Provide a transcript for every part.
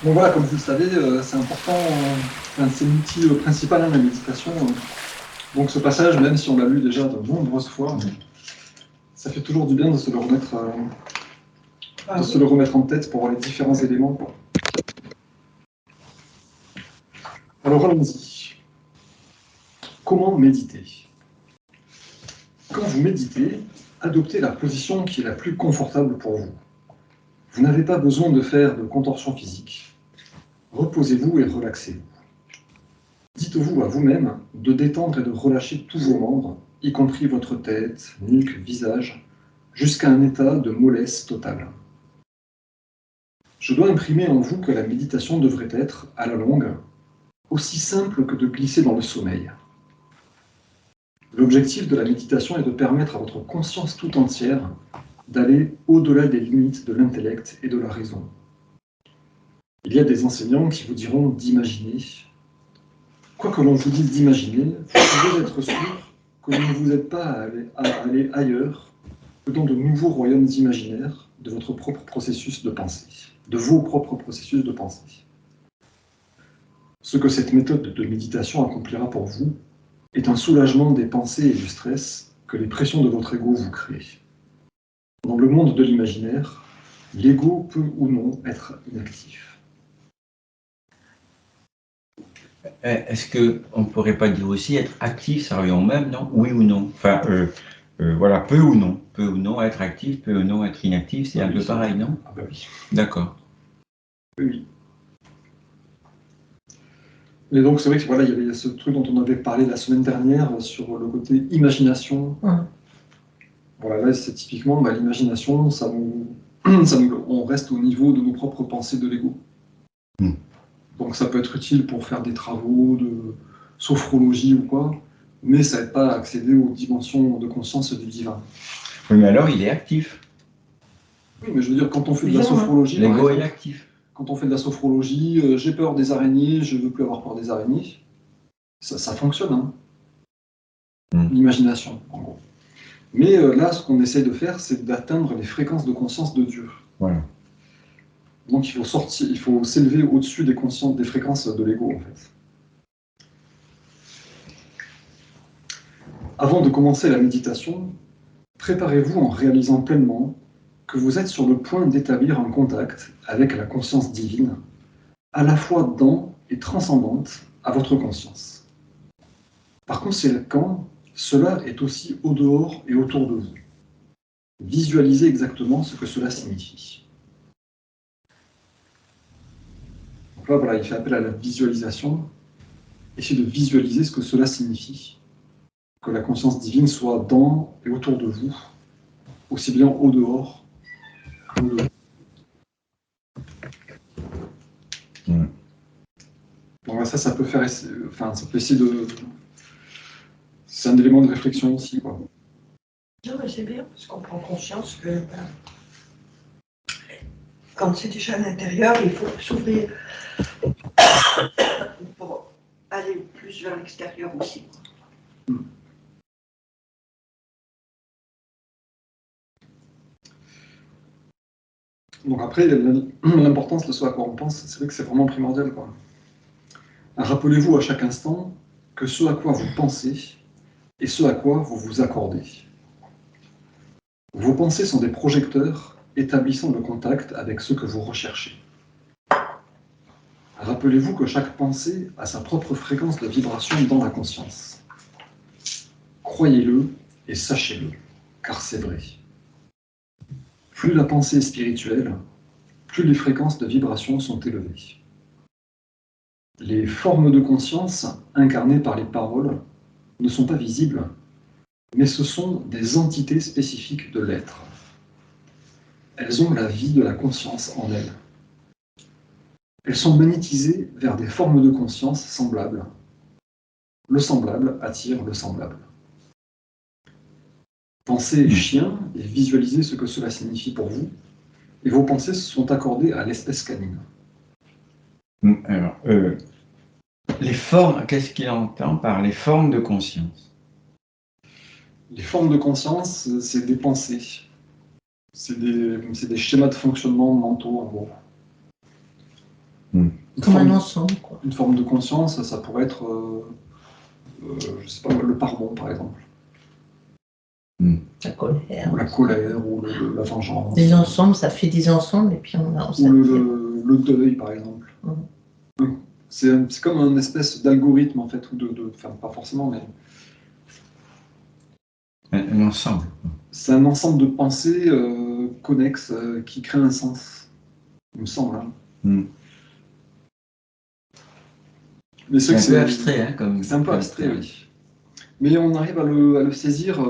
Donc voilà, comme vous le savez, c'est important, c'est l'outil principal de la méditation. Donc ce passage, même si on l'a lu déjà de nombreuses fois, ça fait toujours du bien de se le remettre en tête pour voir les différents éléments. Alors allons-y. Comment méditer? Quand vous méditez, adoptez la position qui est la plus confortable pour vous. Vous n'avez pas besoin de faire de contorsion physique. Reposez-vous et relaxez-vous. Dites-vous à vous-même de détendre et de relâcher tous vos membres, y compris votre tête, nuque, visage, jusqu'à un état de mollesse totale. Je dois imprimer en vous que la méditation devrait être, à la longue, aussi simple que de glisser dans le sommeil. L'objectif de la méditation est de permettre à votre conscience tout entière d'aller au-delà des limites de l'intellect et de la raison. Il y a des enseignants qui vous diront d'imaginer. Quoi que l'on vous dise d'imaginer, vous pouvez être sûr que vous ne vous êtes pas à aller ailleurs que dans de nouveaux royaumes imaginaires de votre propre processus de pensée, de vos propres processus de pensée. Ce que cette méthode de méditation accomplira pour vous est un soulagement des pensées et du stress que les pressions de votre ego vous créent. Dans le monde de l'imaginaire, l'ego peut ou non être inactif. Est-ce qu'on ne pourrait pas dire aussi être actif, ça revient au même, non? Oui ou non? Enfin, voilà, peu ou non être actif, peu ou non être inactif, c'est un peu pareil, non? Ah bah oui. D'accord. Oui. Et donc c'est vrai que voilà, il y avait ce truc dont on avait parlé la semaine dernière sur le côté imagination. Voilà, là c'est typiquement l'imagination, on reste au niveau de nos propres pensées de l'ego. Donc ça peut être utile pour faire des travaux de sophrologie ou quoi, mais ça n'aide pas à accéder aux dimensions de conscience du divin. Oui, mais alors il est actif. Oui, mais je veux dire, quand on fait de la sophrologie, l'ego est actif. Quand on fait de la sophrologie, j'ai peur des araignées, je ne veux plus avoir peur des araignées, ça fonctionne, hein. L'imagination, en gros. Mais là, ce qu'on essaie de faire, c'est d'atteindre les fréquences de conscience de Dieu. Voilà. Donc il faut s'élever au-dessus des fréquences de l'ego, en fait. Avant de commencer la méditation, préparez-vous en réalisant pleinement que vous êtes sur le point d'établir un contact avec la conscience divine, à la fois dans et transcendante à votre conscience. Par conséquent, cela est aussi au dehors et autour de vous. Visualisez exactement ce que cela signifie. Donc là, voilà, il fait appel à la visualisation. Essayez de visualiser ce que cela signifie. Que la conscience divine soit dans et autour de vous, aussi bien au dehors qu'au dedans. Donc ça peut faire, ça peut essayer de. C'est un élément de réflexion aussi, quoi. Non, mais c'est bien, parce qu'on prend conscience que quand c'est déjà à l'intérieur, il faut s'ouvrir pour aller plus vers l'extérieur aussi. Donc après, l'importance de ce à quoi on pense, c'est vrai que c'est vraiment primordial, quoi. Rappelez-vous à chaque instant que ce à quoi vous pensez est ce à quoi vous vous accordez. Vos pensées sont des projecteurs établissant le contact avec ce que vous recherchez. Rappelez-vous que chaque pensée a sa propre fréquence de vibration dans la conscience. Croyez-le et sachez-le, car c'est vrai. Plus la pensée est spirituelle, plus les fréquences de vibration sont élevées. Les formes de conscience incarnées par les paroles ne sont pas visibles, mais ce sont des entités spécifiques de l'être. Elles ont la vie de la conscience en elles. Elles sont magnétisées vers des formes de conscience semblables. Le semblable attire le semblable. Pensez chien et visualisez ce que cela signifie pour vous, et vos pensées sont accordées à l'espèce canine. Alors, les formes, qu'est-ce qu'il entend par les formes de conscience? Les formes de conscience, c'est des pensées. C'est des schémas de fonctionnement mentaux, en gros. Comme un ensemble, quoi. Une forme de conscience, ça pourrait être, je sais pas, le pardon, par exemple. La colère. Ou la colère, ou la vengeance. Des ensembles, ça fait des ensembles, et puis on ou le deuil, par exemple. C'est comme un espèce d'algorithme, en fait, ou enfin, pas forcément, mais... Un ensemble. C'est un ensemble de pensées connexes qui créent un sens, il me semble. Hein. Mais c'est un peu abstrait, hein, comme... C'est un peu abstrait, oui. Mais on arrive à le saisir.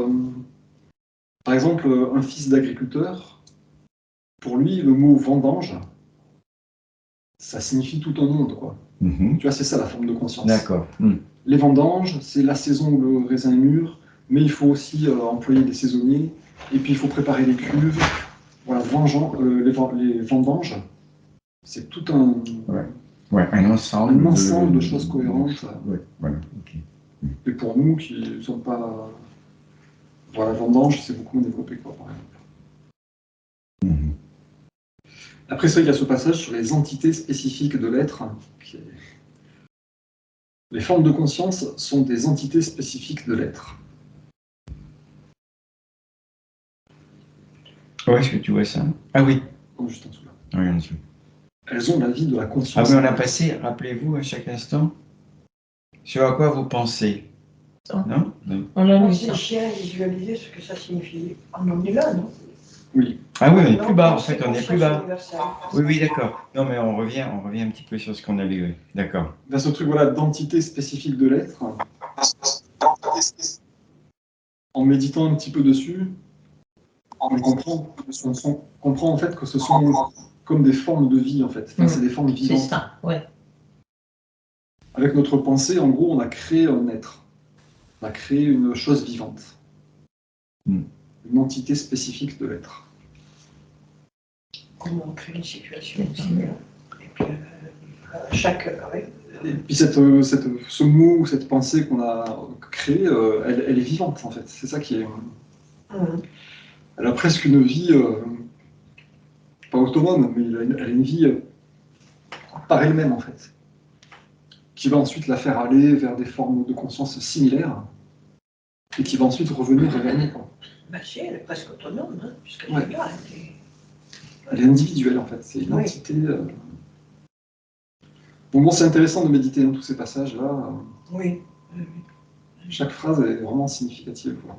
Par exemple, un fils d'agriculteur, pour lui, le mot vendange, ça signifie tout un monde, quoi. Tu vois, c'est ça la forme de conscience. D'accord. Les vendanges, c'est la saison où le raisin est mûr, mais il faut aussi employer des saisonniers, et puis il faut préparer les cuves. Voilà, les vendanges, c'est tout un... Ouais, un ensemble de choses cohérentes. Ouais, voilà. Okay. Et pour nous qui ne sommes pas... Voilà, la vendange, c'est beaucoup moins développé, quoi, par exemple. Après ça, il y a ce passage sur les entités spécifiques de l'être. Les formes de conscience sont des entités spécifiques de l'être. Où est-ce que tu vois ça? Ah oui. Oh, juste en dessous là. Oui, en dessous. Elles ont la vie de la conscience. Ah oui, on a passé, rappelez-vous, à chaque instant, sur à quoi vous pensez. Non, non. On l'a On lu, s'est ça. cher à visualiser ce que ça signifie. On en est là, non? Oui. Ah oui, on est Non, plus bas, en c'est fait, on est conscience plus bas. universelle. Oui, d'accord. Non, mais on revient un petit peu sur ce qu'on a lu, oui. D'accord. Dans ce truc, voilà, d'entité spécifique de l'être, en méditant un petit peu dessus, on comprend en fait que ce sont comme des formes de vie, en fait. Enfin, c'est des formes vivantes. C'est ça, ouais. Avec notre pensée, en gros, on a créé un être. On a créé une chose vivante. Une entité spécifique de l'être. Comment on crée une situation aussi. Et puis, chaque... Et puis ce mot ou cette pensée qu'on a créée, elle est vivante, en fait. C'est ça qui est... Elle a presque une vie, pas autonome, mais elle a une vie par elle-même, en fait, qui va ensuite la faire aller vers des formes de conscience similaires, et qui va ensuite revenir vers nous, quoi. Bah si, elle est presque autonome, hein, puisqu'elle Ouais. est là. Elle est individuelle, en fait. C'est une entité... Bon, c'est intéressant de méditer dans tous ces passages-là. Oui. Chaque phrase est vraiment significative, quoi.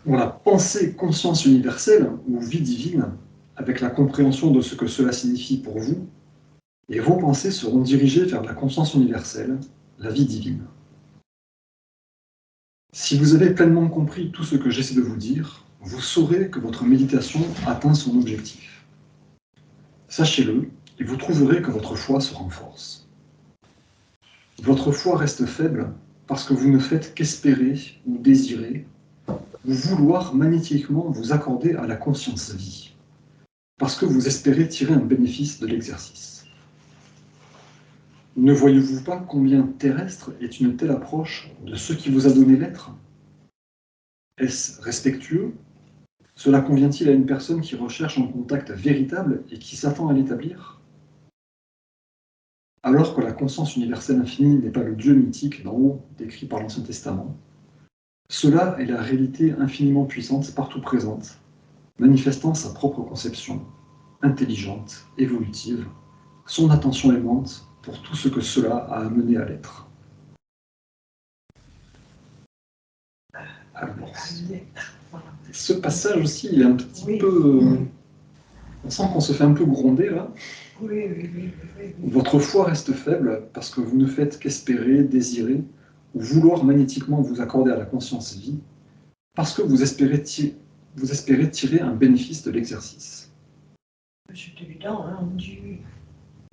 Voilà, pensée conscience universelle, ou vie divine, avec la compréhension de ce que cela signifie pour vous, et vos pensées seront dirigées vers la conscience universelle, la vie divine. Si vous avez pleinement compris tout ce que j'essaie de vous dire, vous saurez que votre méditation atteint son objectif. Sachez-le, et vous trouverez que votre foi se renforce. Votre foi reste faible parce que vous ne faites qu'espérer ou désirer, ou vouloir magnétiquement vous accorder à la conscience vie, parce que vous espérez tirer un bénéfice de l'exercice. Ne voyez-vous pas combien terrestre est une telle approche de ce qui vous a donné l'être? Est-ce respectueux? Cela convient-il à une personne qui recherche un contact véritable et qui s'attend à l'établir? Alors que la conscience universelle infinie n'est pas le Dieu mythique d'en haut, décrit par l'Ancien Testament, cela est la réalité infiniment puissante partout présente, manifestant sa propre conception, intelligente, évolutive, son attention aimante pour tout ce que cela a amené à l'être. Alors, ce passage aussi, il est un petit peu... On sent qu'on se fait un peu gronder, là. Oui. Votre foi reste faible parce que vous ne faites qu'espérer, désirer, ou vouloir magnétiquement vous accorder à la conscience vie, parce que vous espérez tirer un bénéfice de l'exercice. C'est évident, hein, on dit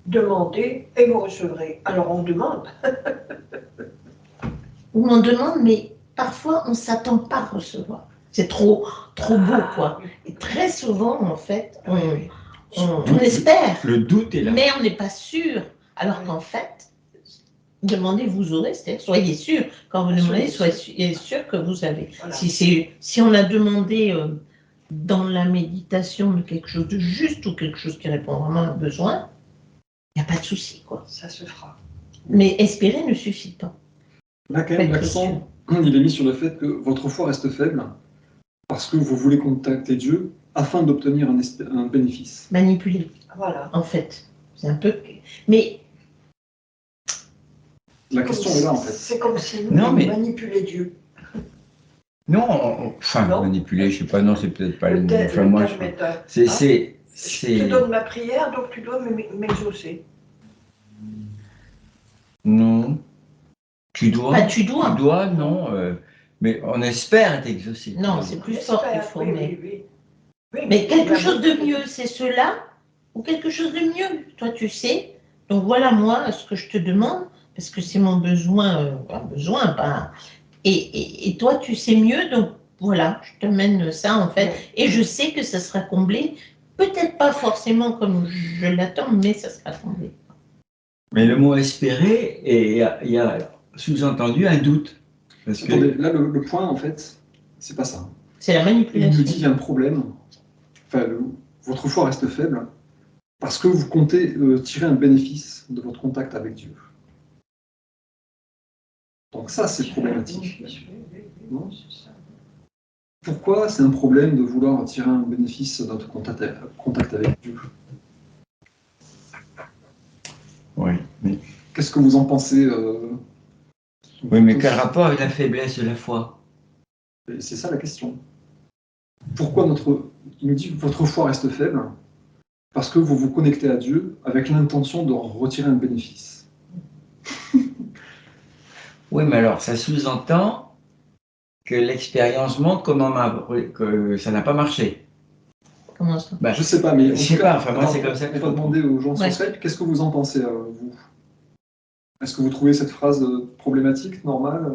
demandez et vous recevrez. Alors on demande. Ou on demande, mais parfois on ne s'attend pas à recevoir. C'est trop beau, quoi. Et très souvent, en fait, on espère. Le doute est là. Mais on n'est pas sûr. Alors qu'en fait, demandez, vous aurez. C'est-à-dire, soyez sûr. Quand vous demandez, soyez sûr que vous avez. Voilà. Si on a demandé dans la méditation de quelque chose de juste ou quelque chose qui répond vraiment à un besoin, il n'y a pas de souci, quoi. Ça se fera. Mais espérer ne suffit pas. Là, quand même, l'accent, il est mis sur le fait que votre foi reste faible parce que vous voulez contacter Dieu afin d'obtenir un bénéfice. Manipuler, Voilà. en fait. C'est un peu... Mais La question est là, en fait. C'est comme si nous, Non, on mais- manipulait Dieu. Non, enfin, Non. manipuler, je sais pas, non, c'est peut-être pas le mot. Peut-être Enfin, le moi, terme est un- c'est, hein. c'est, Je te donne ma prière, donc tu dois m'exaucer. non. Tu dois. pas tu dois. Tu dois, non. Mais on espère être exaucé. Non, c'est plus fort qu'il faut. Oui, Mais, oui, oui. Oui, mais quelque il y a chose de beaucoup mieux, c'est cela ou quelque chose de mieux. Toi, tu sais. Donc voilà, moi, ce que je te demande, parce que c'est mon besoin, un besoin, pas... Et toi, tu sais mieux, donc voilà, je te mène ça, en fait. Ouais. Et je sais que ça sera comblé. Peut-être pas forcément comme je l'attends, mais ça sera comblé. Mais le mot espérer, et il y a sous-entendu un doute. Parce que Attendez, là, le point, en fait, c'est pas ça. C'est la Il manipulation. nous dit qu'il y a un problème. Enfin, votre foi reste faible parce que vous comptez tirer un bénéfice de votre contact avec Dieu. Donc ça, c'est problématique. Non. Pourquoi c'est un problème de vouloir tirer un bénéfice de notre contact avec Dieu? oui, mais, Qu'est-ce que vous en pensez oui, mais tous? quel rapport avec la faiblesse de la foi? C'est ça la question. Pourquoi il nous dit que votre foi reste faible? Parce que vous vous connectez à Dieu avec l'intention de retirer un bénéfice. Oui, mais alors, ça sous-entend que l'expérience montre que ça n'a pas marché. Comment ça? Ben, Je sais pas, mais en je sais tout cas, pas, enfin, moi, c'est comme ça que on je va comprends. demander aux gens Ouais. sur Skype, qu'est-ce que vous en pensez, vous? Est-ce que vous trouvez cette phrase problématique, normale?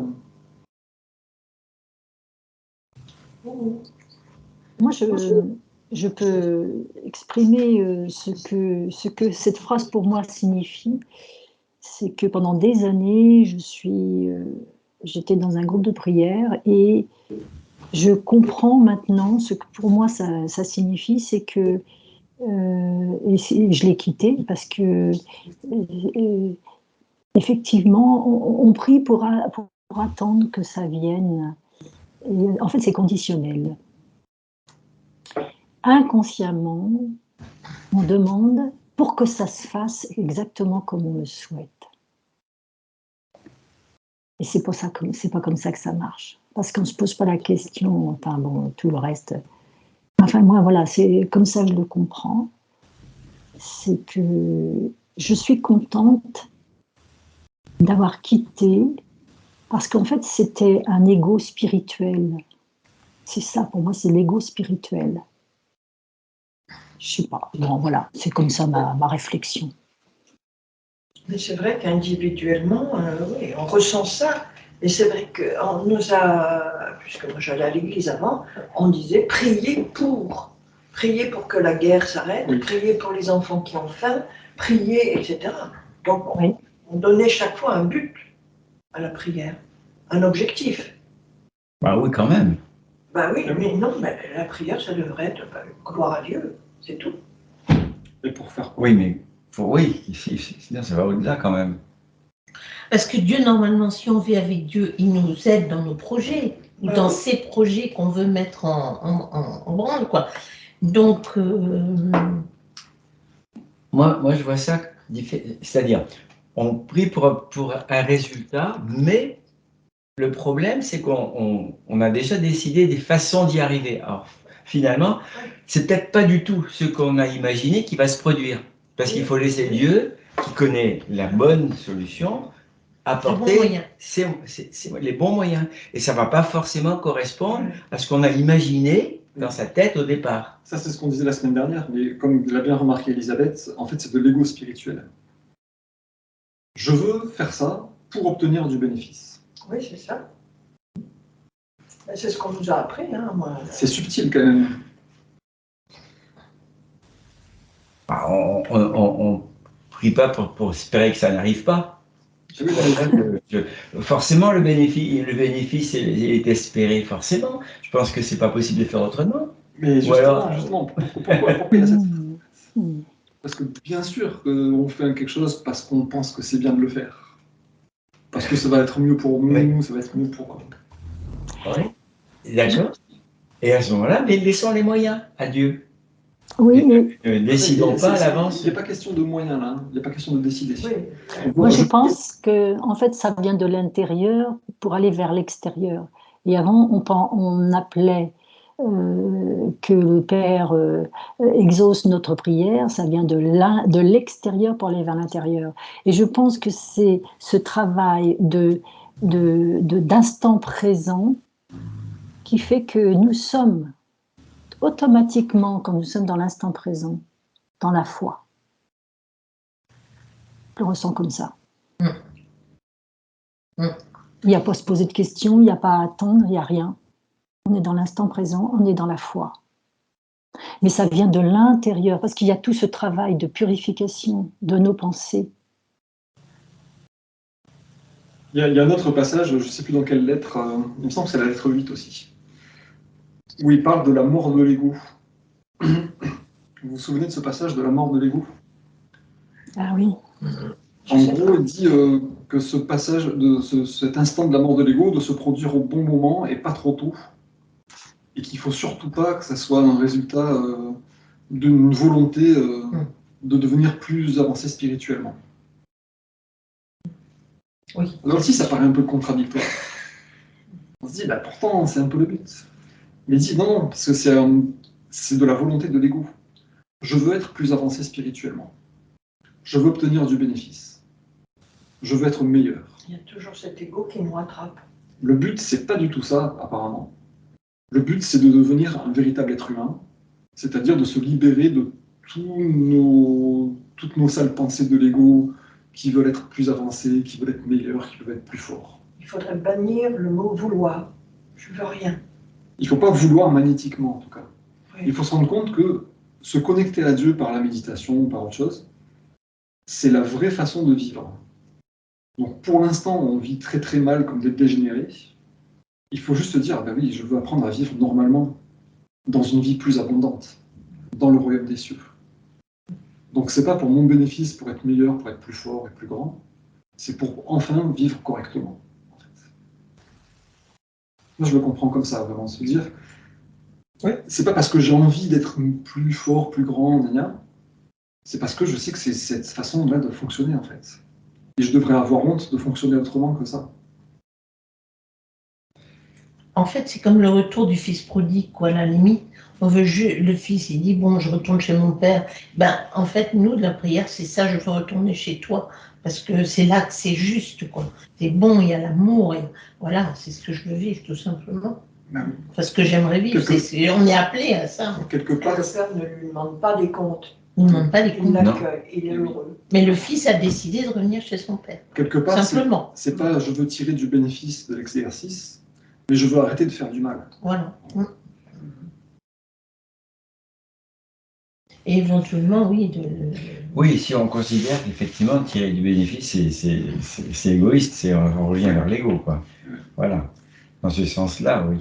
Moi, je peux exprimer ce que cette phrase pour moi signifie. C'est que pendant des années, j'étais dans un groupe de prière et je comprends maintenant ce que pour moi ça signifie, c'est que je l'ai quitté parce que effectivement, on prie pour attendre que ça vienne. Et en fait, c'est conditionnel. Inconsciemment, on demande pour que ça se fasse exactement comme on le souhaite. Et c'est pas comme ça que ça marche. Parce qu'on ne se pose pas la question, enfin bon, tout le reste. Enfin, moi, voilà, c'est comme ça que je le comprends. C'est que je suis contente d'avoir quitté, parce qu'en fait, c'était un ego spirituel. C'est ça, pour moi, c'est l'ego spirituel. Je sais pas. Bon, voilà, c'est comme ça ma réflexion. Mais c'est vrai qu'individuellement, oui, on ressent ça. Et c'est vrai qu'on nous a, puisque moi j'allais à l'église avant, on disait priez pour que la guerre s'arrête, Oui. priez pour les enfants qui ont faim, priez, etc. Donc Oui. on donnait chaque fois un but à la prière, un objectif. Bah oui, quand même. Ben oui, mais non, mais la prière, ça devrait être gloire à Dieu, c'est tout. Et pour faire quoi? Oui, mais oui, sinon ça va au-delà quand même. Parce que Dieu, normalement, si on vit avec Dieu, il nous aide dans nos projets, ou dans ces projets qu'on veut mettre en branle, quoi. Donc, Moi, je vois ça, c'est-à-dire, on prie pour un résultat, mais le problème, c'est qu'on a déjà décidé des façons d'y arriver. Alors, finalement, c'est peut-être pas du tout ce qu'on a imaginé qui va se produire. Parce qu'il faut laisser Dieu, qui connaît la bonne solution, apporter les bons moyens. Et ça ne va pas forcément correspondre à ce qu'on a imaginé dans sa tête au départ. Ça, c'est ce qu'on disait la semaine dernière, mais comme l'a bien remarqué Elisabeth, en fait, c'est de l'ego spirituel. Je veux faire ça pour obtenir du bénéfice. Oui, c'est ça. C'est ce qu'on nous a appris, hein, moi. C'est subtil quand même. Bah, on prie pas pour espérer que ça n'arrive pas. Oui, Forcément, le bénéfice est espéré, forcément. Je pense que c'est pas possible de faire autrement. Mais justement, pourquoi il y a cette... Mmh. Parce que bien sûr qu'on fait quelque chose parce qu'on pense que c'est bien de le faire. Parce que ça va être mieux pour nous, Oui. ça va être mieux pour... Oui, d'accord. Et à ce moment-là, mais laissons les moyens à Dieu. Oui, mais Ne décidons pas à l'avance. Il n'y a pas question de moyens là, hein. Il n'y a pas question de décider. Oui. moi je pense que en fait ça vient de l'intérieur pour aller vers l'extérieur. Et avant on appelait que le Père exauce notre prière, ça vient de l'extérieur pour aller vers l'intérieur. Et je pense que c'est ce travail d'instant présent qui fait que nous sommes automatiquement, quand nous sommes dans l'instant présent, dans la foi. Je le ressens comme ça. Il n'y a pas à se poser de questions, il n'y a pas à attendre, il n'y a rien. On est dans l'instant présent, on est dans la foi. Mais ça vient de l'intérieur, parce qu'il y a tout ce travail de purification de nos pensées. Il y a un autre passage, je ne sais plus dans quelle lettre, il me semble que c'est la lettre 8 aussi, où il parle de la mort de l'ego. Vous vous souvenez de ce passage de la mort de l'ego? Ah oui. En gros, il dit que ce passage, cet instant de la mort de l'ego, doit se produire au bon moment et pas trop tôt. Et qu'il ne faut surtout pas que ça soit un résultat d'une volonté de devenir plus avancé spirituellement. Oui. Là aussi, ça paraît un peu contradictoire. On se dit, bah, pourtant, c'est un peu le but. Mais il dit non, parce que c'est de la volonté de l'ego. Je veux être plus avancé spirituellement. Je veux obtenir du bénéfice. Je veux être meilleur. Il y a toujours cet ego qui nous rattrape. Le but, c'est pas du tout ça, apparemment. Le but, c'est de devenir un véritable être humain, c'est-à-dire de se libérer de toutes nos sales pensées de l'ego qui veulent être plus avancés, qui veulent être meilleurs, qui veulent être plus forts. Il faudrait bannir le mot vouloir. Je veux rien. Il ne faut pas vouloir magnétiquement, en tout cas. Oui. Il faut se rendre compte que se connecter à Dieu par la méditation ou par autre chose, c'est la vraie façon de vivre. Donc pour l'instant, on vit très très mal comme des dégénérés. Il faut juste dire, ben oui, je veux apprendre à vivre normalement, dans une vie plus abondante, dans le royaume des cieux. Donc c'est pas pour mon bénéfice, pour être meilleur, pour être plus fort et plus grand, c'est pour enfin vivre correctement. En fait. Moi je le comprends comme ça, vraiment, se dire, ouais, c'est pas parce que j'ai envie d'être plus fort, plus grand, c'est parce que je sais que c'est cette façon-là de fonctionner en fait. Et je devrais avoir honte de fonctionner autrement que ça. En fait, c'est comme le retour du fils prodigue, quoi, à la limite. Le fils, il dit, bon, je retourne chez mon père. Ben, en fait, nous, de la prière, c'est ça, je veux retourner chez toi. Parce que c'est là que c'est juste, quoi. C'est bon, il y a l'amour, et voilà, c'est ce que je veux vivre, tout simplement. Enfin, ce que j'aimerais vivre, on est appelé à ça. Quelque part, le père ne lui demande pas des comptes. Il ne demande pas des Il comptes. l'accueille, il est heureux. Mais le fils a décidé de revenir chez son père. Quelque part, simplement. C'est pas je veux tirer du bénéfice de l'exercice, mais je veux arrêter de faire du mal. Voilà. Et éventuellement, oui. Oui, si on considère qu'effectivement tirer du bénéfice, c'est égoïste, on revient vers l'ego, quoi. Voilà. Dans ce sens-là, oui.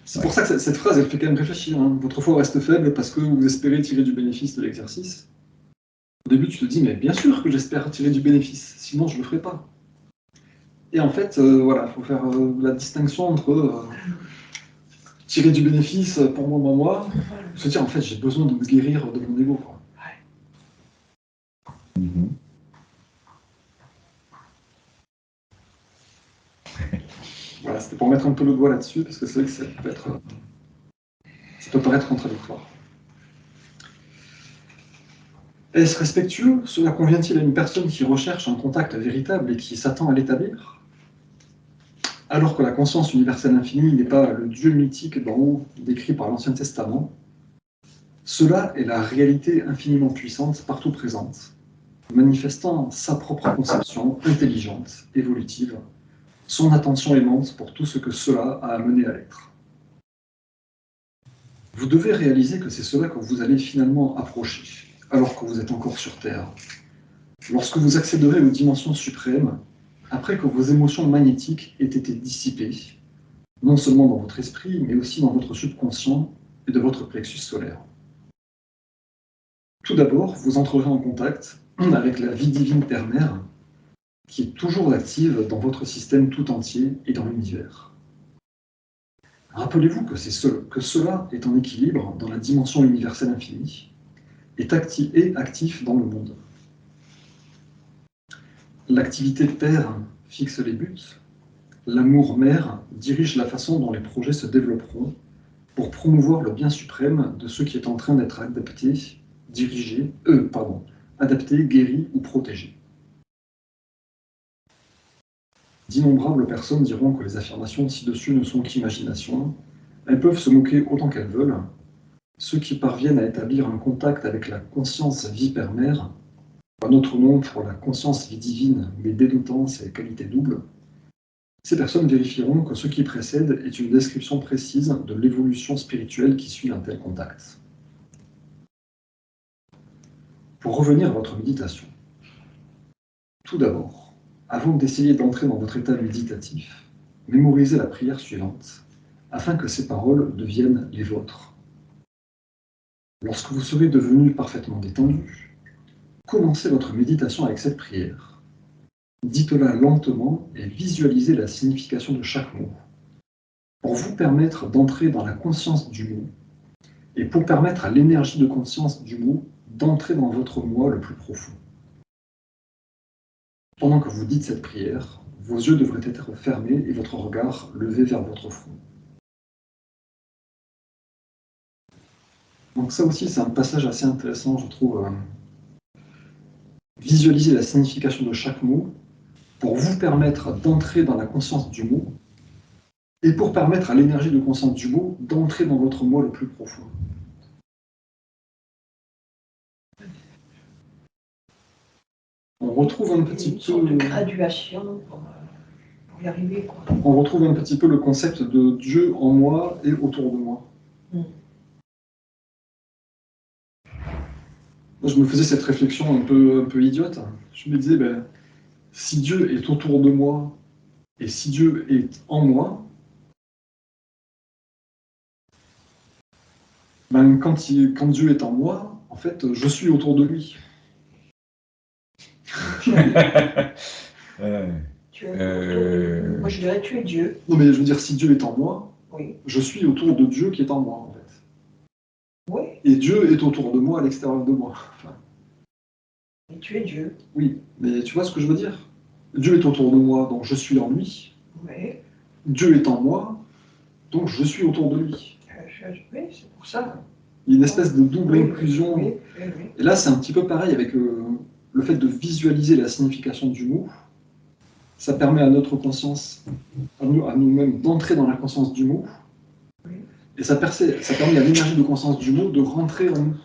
C'est pour ça que cette phrase, elle fait quand même réfléchir. Hein. Votre foi reste faible parce que vous espérez tirer du bénéfice de l'exercice. Au début, tu te dis, mais bien sûr que j'espère tirer du bénéfice, sinon je ne le ferai pas. Et en fait, voilà, il faut faire la distinction entre tirer du bénéfice pour moi, se dire, en fait, j'ai besoin de me guérir de mon ego. Quoi. Voilà, c'était pour mettre un peu le doigt là-dessus, parce que c'est vrai que ça peut paraître contradictoire. Est-ce respectueux? Cela convient-il à une personne qui recherche un contact véritable et qui s'attend à l'établir? Alors que la conscience universelle infinie n'est pas le Dieu mythique d'en haut décrit par l'Ancien Testament, cela est la réalité infiniment puissante, partout présente, manifestant sa propre conception intelligente, évolutive, son attention aimante pour tout ce que cela a amené à l'être. Vous devez réaliser que c'est cela que vous allez finalement approcher, alors que vous êtes encore sur Terre. Lorsque vous accéderez aux dimensions suprêmes, après que vos émotions magnétiques aient été dissipées, non seulement dans votre esprit, mais aussi dans votre subconscient, et de votre plexus solaire. Tout d'abord, vous entrerez en contact avec la vie divine Père-Mère, qui est toujours active dans votre système tout entier et dans l'univers. Rappelez-vous que cela est en équilibre dans la dimension universelle infinie et actif dans le monde. L'activité Père fixe les buts, l'amour Mère dirige la façon dont les projets se développeront pour promouvoir le bien suprême de ce qui est en train d'être adapté, adapté, guéri ou protégé. D'innombrables personnes diront que les affirmations ci-dessus ne sont qu'imagination. Elles peuvent se moquer autant qu'elles veulent. Ceux qui parviennent à établir un contact avec la conscience vie Père-Mère, un autre nom pour la conscience vie divine, mais dénotant ses qualités doubles, ces personnes vérifieront que ce qui précède est une description précise de l'évolution spirituelle qui suit un tel contact. Pour revenir à votre méditation, tout d'abord, avant d'essayer d'entrer dans votre état méditatif, mémorisez la prière suivante, afin que ces paroles deviennent les vôtres. Lorsque vous serez devenu parfaitement détendu, commencez votre méditation avec cette prière. Dites-la lentement et visualisez la signification de chaque mot, pour vous permettre d'entrer dans la conscience du mot, et pour permettre à l'énergie de conscience du mot d'entrer dans votre moi le plus profond. Pendant que vous dites cette prière, vos yeux devraient être fermés et votre regard levé vers votre front. Donc ça aussi, c'est un passage assez intéressant, je trouve. Visualiser la signification de chaque mot pour vous permettre d'entrer dans la conscience du mot et pour permettre à l'énergie de conscience du mot d'entrer dans votre moi le plus profond. On retrouve un petit peu... Une sorte de graduation pour y arriver, quoi. On retrouve un petit peu le concept de Dieu en moi et autour de moi. Moi, je me faisais cette réflexion un peu idiote. Je me disais, si Dieu est autour de moi et si Dieu est en moi, quand Dieu est en moi, en fait, je suis autour de lui. Moi, je dirais tu es Dieu. Non, mais je veux dire, si Dieu est en moi, Oui. je suis autour de Dieu qui est en moi, en fait. Oui. Et Dieu est autour de moi, à l'extérieur de moi. Enfin, Et tu es Dieu. oui, mais tu vois ce que je veux dire? Dieu est autour de moi, donc je suis en lui. Oui. Dieu est en moi, donc je suis autour de lui. Oui, c'est pour ça. Il y a une espèce de double inclusion. Oui. Et là, c'est un petit peu pareil avec le fait de visualiser la signification du mot. Ça permet à notre conscience, à nous-mêmes, d'entrer dans la conscience du mot. Oui. Et ça permet à l'énergie de conscience du mot de rentrer en nous.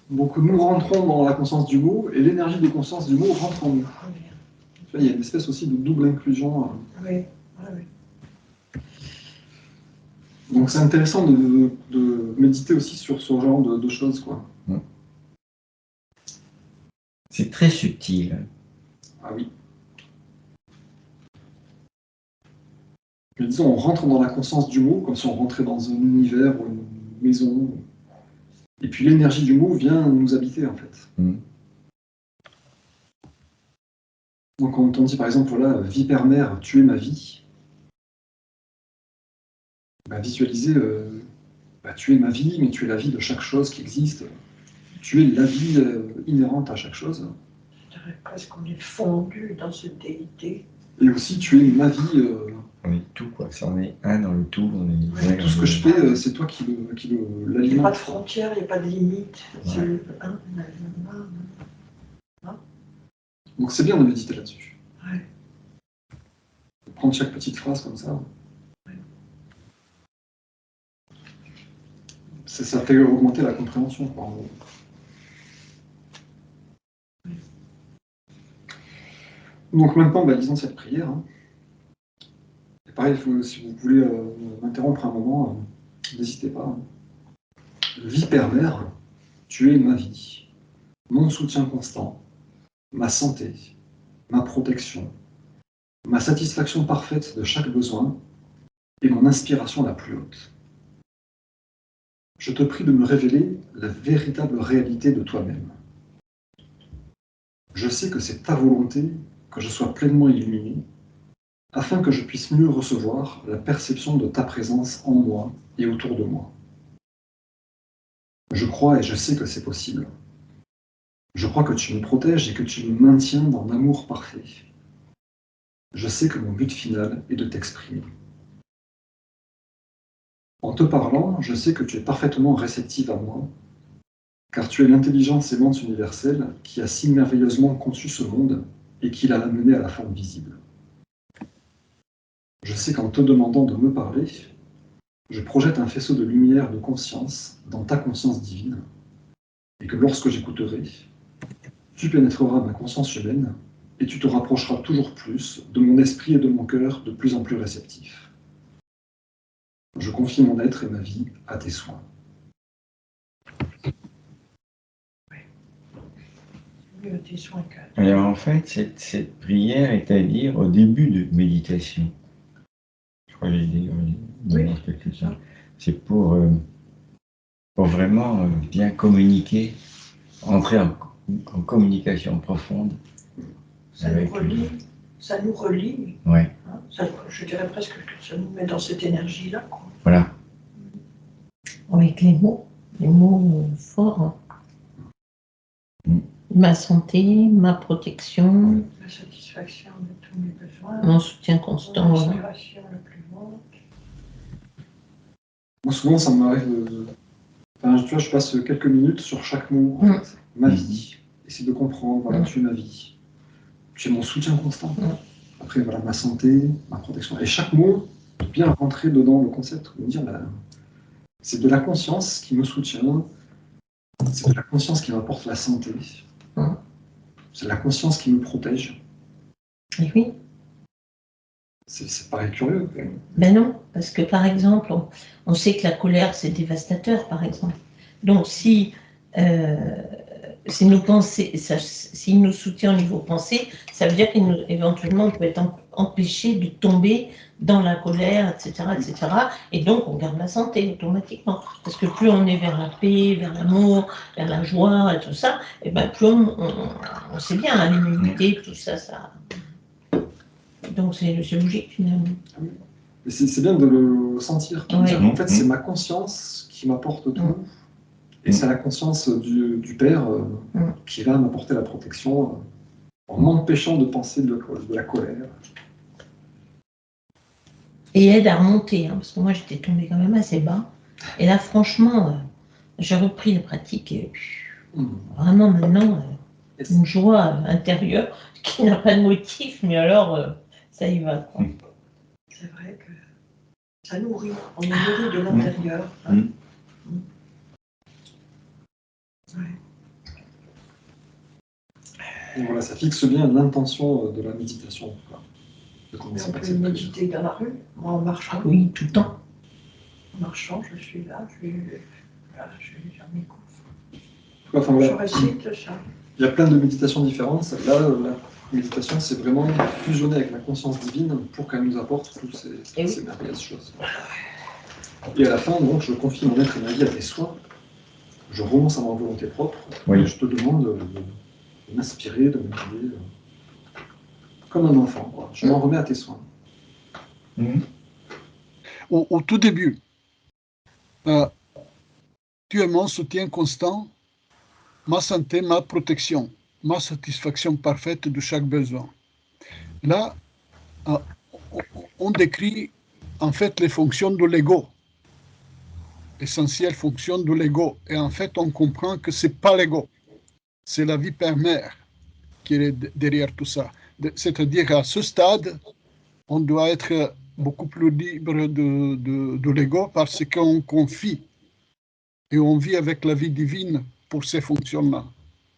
Donc nous rentrons dans la conscience du mot et l'énergie de conscience du mot rentre en nous. Il y a une espèce aussi de double inclusion. Oui. Donc c'est intéressant de méditer aussi sur ce genre de choses, quoi. C'est très subtil. Ah oui. Mais disons, on rentre dans la conscience du mot, comme si on rentrait dans un univers ou une maison. Et puis l'énergie du mot vient nous habiter, en fait. Donc quand on dit par exemple, voilà, vie Père-Mère, tu es ma vie, visualisez, tu es ma vie, mais tu es la vie de chaque chose qui existe. Tu es la vie inhérente à chaque chose. Je dirais presque qu'on est fondu dans cette déité. Et aussi, tu es ma vie. On est tout, quoi. Si on est un dans le tout, on est... Ouais, tout ce que je fais, c'est toi qui Il l'alimente. n'y a pas de frontières, il n'y a pas de limite. Ouais. Donc c'est bien de méditer là-dessus. Ouais. Prendre chaque petite phrase comme ça. Ouais. Ça fait augmenter la compréhension, quoi, en gros. Donc maintenant, lisons cette prière. Et pareil, si vous voulez m'interrompre un moment, n'hésitez pas. Vie Père-Mère, tu es ma vie, mon soutien constant, ma santé, ma protection, ma satisfaction parfaite de chaque besoin et mon inspiration la plus haute. Je te prie de me révéler la véritable réalité de toi-même. Je sais que c'est ta volonté que je sois pleinement illuminé, afin que je puisse mieux recevoir la perception de ta présence en moi et autour de moi. Je crois et je sais que c'est possible. Je crois que tu me protèges et que tu me maintiens dans l'amour parfait. Je sais que mon but final est de t'exprimer. En te parlant, je sais que tu es parfaitement réceptive à moi, car tu es l'intelligence aimante universelle qui a si merveilleusement conçu ce monde et qui l'a amené à la forme visible. Je sais qu'en te demandant de me parler, je projette un faisceau de lumière de conscience dans ta conscience divine, et que lorsque j'écouterai, tu pénétreras ma conscience humaine et tu te rapprocheras toujours plus de mon esprit et de mon cœur de plus en plus réceptifs. Je confie mon être et ma vie à tes soins. Tes soins Alors en fait, cette prière est à dire au début de méditation. Je crois que j'ai dit quelque chose. C'est pour vraiment bien communiquer, entrer en communication profonde. Ça nous relie. Ça nous relie. Ouais. Hein, je dirais presque que ça nous met dans cette énergie-là. Voilà. Avec les mots forts. Ma santé, ma protection, la satisfaction de tous mes besoins, mon soutien constant. l'inspiration la plus haute. Moi, souvent, ça m'arrive de... Enfin, tu vois, je passe quelques minutes sur chaque mot, en fait. Ma vie. Essayer de comprendre, voilà, tu es ma vie. Tu es mon soutien constant. Après, voilà, ma santé, ma protection. Et chaque mot, bien rentrer dedans le concept, me dire, bah, c'est de la conscience qui me soutient, c'est de la conscience qui m'apporte la santé, c'est de la conscience qui me protège. Et oui. C'est pareil curieux, quand même. Ben non, parce que par exemple, on sait que la colère, c'est dévastateur, par exemple. Donc si nos pensées, s'il nous soutient au niveau pensée, ça veut dire qu'éventuellement on peut être empêché de tomber dans la colère, etc., etc. Et donc on garde la santé automatiquement. Parce que plus on est vers la paix, vers l'amour, vers la joie et tout ça, et ben plus on sait bien, hein, l'immunité, tout ça, ça... Donc c'est logique finalement. Mais c'est bien de le sentir. Ouais. En fait, c'est ma conscience qui m'apporte tout. Et c'est la conscience du Père qui va m'apporter la protection en m'empêchant de penser de la colère. Et aide à remonter, hein, parce que moi j'étais tombée quand même assez bas. Et là franchement, j'ai repris la pratique et vraiment maintenant, une joie intérieure qui n'a pas de motif, mais alors ça y va. Quoi. C'est vrai que ça nourrit, on est nourri de l'intérieur. Hein. Ouais. Et voilà, ça fixe bien l'intention de la méditation. On peut méditer dans la rue, moi en marchant. Oui, tout le temps. En marchant, je suis là, j'en écoute. Enfin, voilà. Je récite ça. Il y a plein de méditations différentes. Là, la méditation, c'est vraiment fusionner avec la conscience divine pour qu'elle nous apporte toutes ces merveilleuses choses. Et à la fin, donc, je confie mon être et ma vie à tes soins. Je renonce à ma volonté propre. Oui. Et je te demande de m'inspirer, de me guider, comme un enfant, quoi. Je m'en remets à tes soins. Au tout début, tu es mon soutien constant, ma santé, ma protection, ma satisfaction parfaite de chaque besoin. Là, on décrit en fait les fonctions de l'ego, essentielles fonctions de l'ego. Et en fait, on comprend que ce n'est pas l'ego, c'est la vie père-mère qui est derrière tout ça. C'est-à-dire qu'à ce stade, on doit être beaucoup plus libre de l'ego parce qu'on confie et on vit avec la vie divine pour ces fonctions-là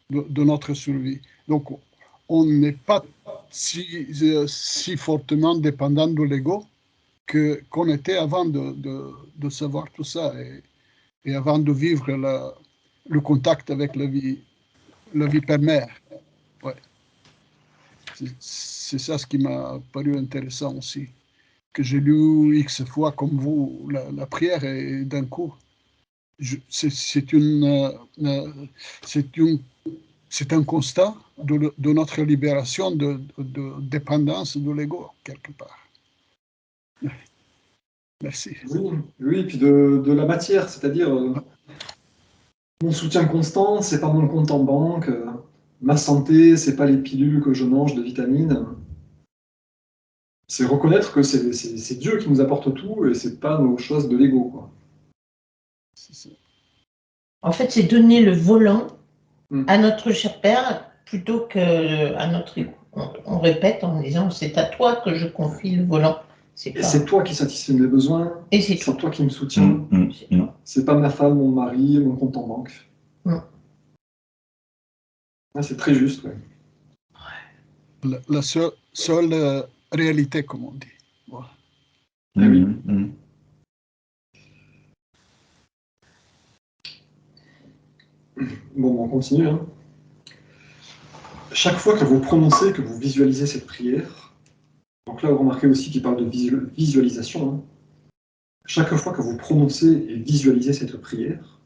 de notre survie. Donc, on n'est pas si fortement dépendant de l'ego qu'on était avant de savoir tout ça et avant de vivre le contact avec la vie père-mère. Ouais. C'est ça ce qui m'a paru intéressant aussi, que j'ai lu X fois comme vous la prière et d'un coup, c'est un constat de notre libération de dépendance de l'ego, quelque part. Merci. Oui, et puis de la matière, c'est-à-dire mon soutien constant, c'est pas mon compte en banque, ma santé, c'est pas les pilules que je mange de vitamines. C'est reconnaître que c'est Dieu qui nous apporte tout et c'est pas nos choses de l'ego, quoi. En fait, c'est donner le volant Mm. à notre cher Père plutôt qu'à notre ego. On répète en disant, c'est à toi que je confie le volant. Et c'est toi qui satisfais mes besoins, Et c'est toi qui me soutiens. C'est pas ma femme, mon mari, mon compte en banque. Ah, c'est très juste, ouais. La seule réalité, comme on dit. Voilà. Oui. Bon, on continue. Hein. Chaque fois que vous prononcez, que vous visualisez cette prière, donc là, vous remarquez aussi qu'il parle de visualisation. Hein. Chaque fois que vous prononcez et visualisez cette prière,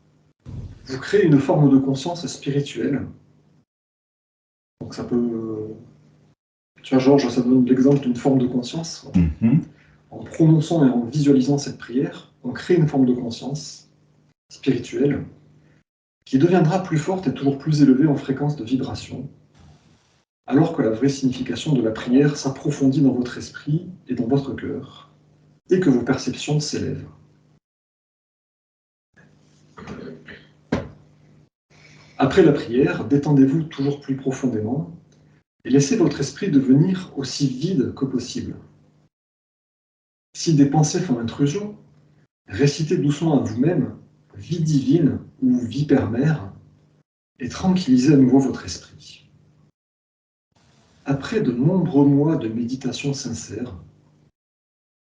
vous créez une forme de conscience spirituelle. Donc ça peut... Tu vois, Georges, ça donne l'exemple d'une forme de conscience. En prononçant et en visualisant cette prière, on crée une forme de conscience spirituelle qui deviendra plus forte et toujours plus élevée en fréquence de vibration, alors que la vraie signification de la prière s'approfondit dans votre esprit et dans votre cœur, et que vos perceptions s'élèvent. Après la prière, détendez-vous toujours plus profondément et laissez votre esprit devenir aussi vide que possible. Si des pensées font intrusion, récitez doucement à vous-même « vie divine » ou « vie père-mère » et tranquillisez à nouveau votre esprit. Après de nombreux mois de méditation sincère,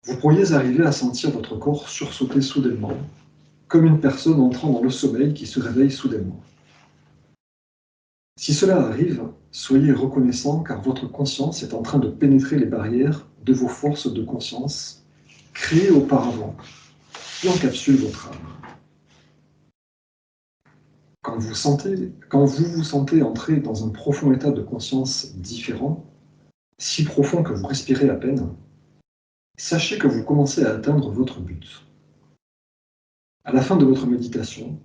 vous pourriez arriver à sentir votre corps sursauter soudainement, comme une personne entrant dans le sommeil qui se réveille soudainement. Si cela arrive, soyez reconnaissant car votre conscience est en train de pénétrer les barrières de vos forces de conscience créées auparavant, qui encapsulent votre âme. Quand vous vous sentez entrer dans un profond état de conscience différent, si profond que vous respirez à peine, sachez que vous commencez à atteindre votre but. À la fin de votre méditation,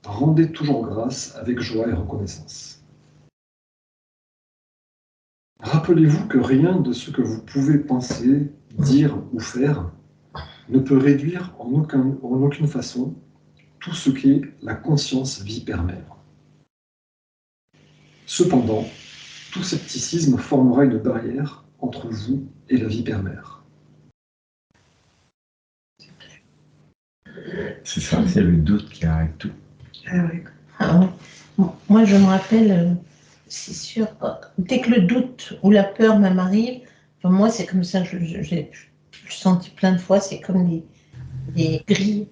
rendez toujours grâce avec joie et reconnaissance. Rappelez-vous que rien de ce que vous pouvez penser, dire ou faire ne peut réduire en aucune façon tout ce qu'est la conscience vie père-mère. Cependant, tout scepticisme formera une barrière entre vous et la vie père-mère. C'est ça, c'est le doute qui arrête tout. Ah oui. Ah ouais. Bon, moi, je me rappelle, c'est sûr, dès que le doute ou la peur même arrive, enfin, moi, c'est comme ça, j'ai senti plein de fois, c'est comme des grilles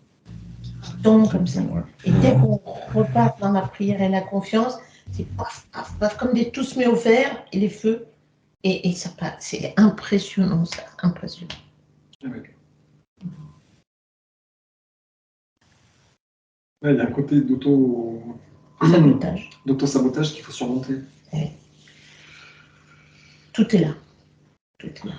qui tombent comme ça. Et dès qu'on repart dans la prière et la confiance, c'est paf, paf, paf, comme des tous mis au vert et les feux. Et ça passe. C'est impressionnant, ça, impressionnant. Ouais, il y a un côté d'auto-sabotage qu'il faut surmonter. Ouais. Tout est là. Tout est là.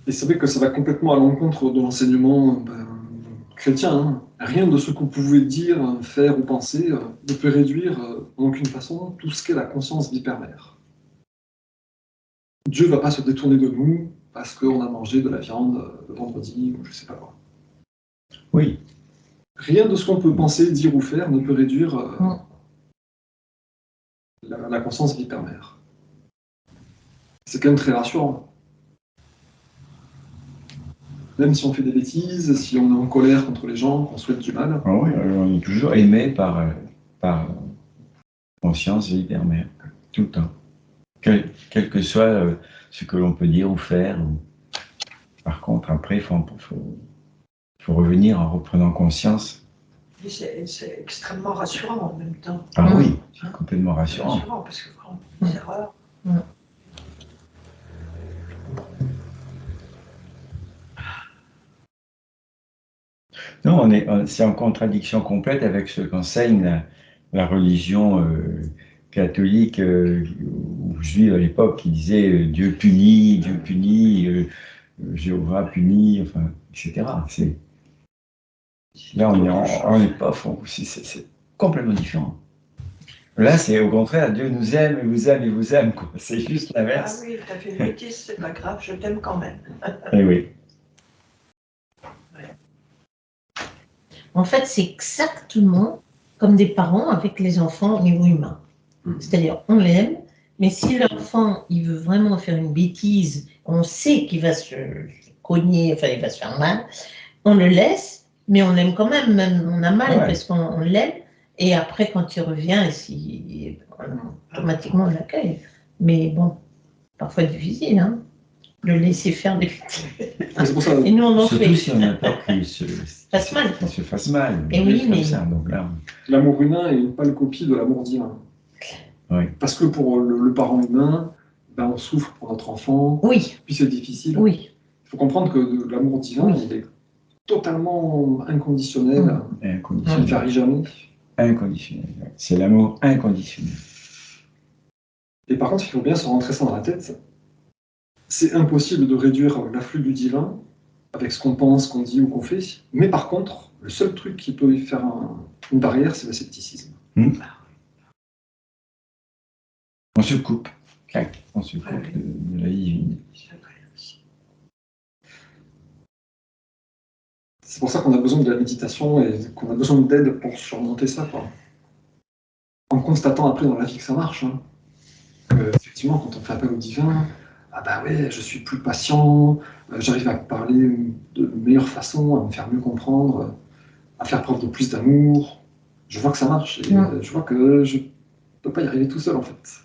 Et c'est vrai que ça va complètement à l'encontre de l'enseignement chrétien. Hein. Rien de ce que vous pouvez dire, faire ou penser ne peut réduire en aucune façon tout ce qu'est la conscience vie père-mère. Dieu ne va pas se détourner de nous parce qu'on a mangé de la viande le vendredi ou je ne sais pas quoi. Oui. Rien de ce qu'on peut penser, dire ou faire ne peut réduire la conscience vie père-mère. C'est quand même très rassurant. Même si on fait des bêtises, si on est en colère contre les gens, qu'on souhaite du mal. Ah oui, on est toujours aimé par conscience vie père-mère, tout le temps. Quel que soit ce que l'on peut dire ou faire. Par contre, après, il faut revenir en reprenant conscience. C'est extrêmement rassurant en même temps. Ah oui, c'est complètement rassurant. Rassurant parce que vraiment, des erreurs. Non, c'est en contradiction complète avec ce qu'enseigne la religion catholique ou juive à l'époque, qui disait Dieu punit, Jéhovah punit, enfin, etc. Là, on n'est pas, c'est complètement différent. Là, c'est au contraire, Dieu nous aime et vous aime et vous aime, quoi. C'est juste Ah l'inverse. oui, t'as fait une bêtise, c'est pas grave, je t'aime quand même. Eh oui. En fait, c'est exactement comme des parents avec les enfants au niveau humain. C'est-à-dire, on l'aime, mais si l'enfant, il veut vraiment faire une bêtise, on sait qu'il va se cogner, enfin, il va se faire mal, on le laisse, mais on l'aime quand même, même on a mal parce qu'on l'aime, et après, quand il revient, automatiquement, on l'accueille. Mais bon, parfois difficile, hein, de laisser faire des bêtises. Et nous, on en fait. Surtout si on a peur qu'il se fasse mal. Qu'il se fasse mal. Et oui, mais... ça, donc là... L'amour humain est une pâle copie de l'amour divin. Oui. Parce que pour le parent humain, ben, on souffre pour notre enfant, oui. Puis c'est difficile. Oui. Il faut comprendre que l'amour divin, il est totalement inconditionnel. Inconditionnel. Il ne varie jamais. Inconditionnel. C'est l'amour inconditionnel. Et par contre, il faut bien se rentrer ça dans la tête. C'est impossible de réduire l'afflux du divin avec ce qu'on pense, qu'on dit ou qu'on fait. Mais par contre, le seul truc qui peut faire une barrière, c'est le scepticisme. On se coupe. On se coupe de la vie divine. C'est pour ça qu'on a besoin de la méditation et qu'on a besoin d'aide pour surmonter ça, quoi. En constatant après dans la vie que ça marche. Hein. Effectivement, quand on fait appel au divin, ah bah ouais, je suis plus patient, j'arrive à parler de meilleure façon, à me faire mieux comprendre, à faire preuve de plus d'amour. Je vois que ça marche et je vois que je peux pas y arriver tout seul en fait.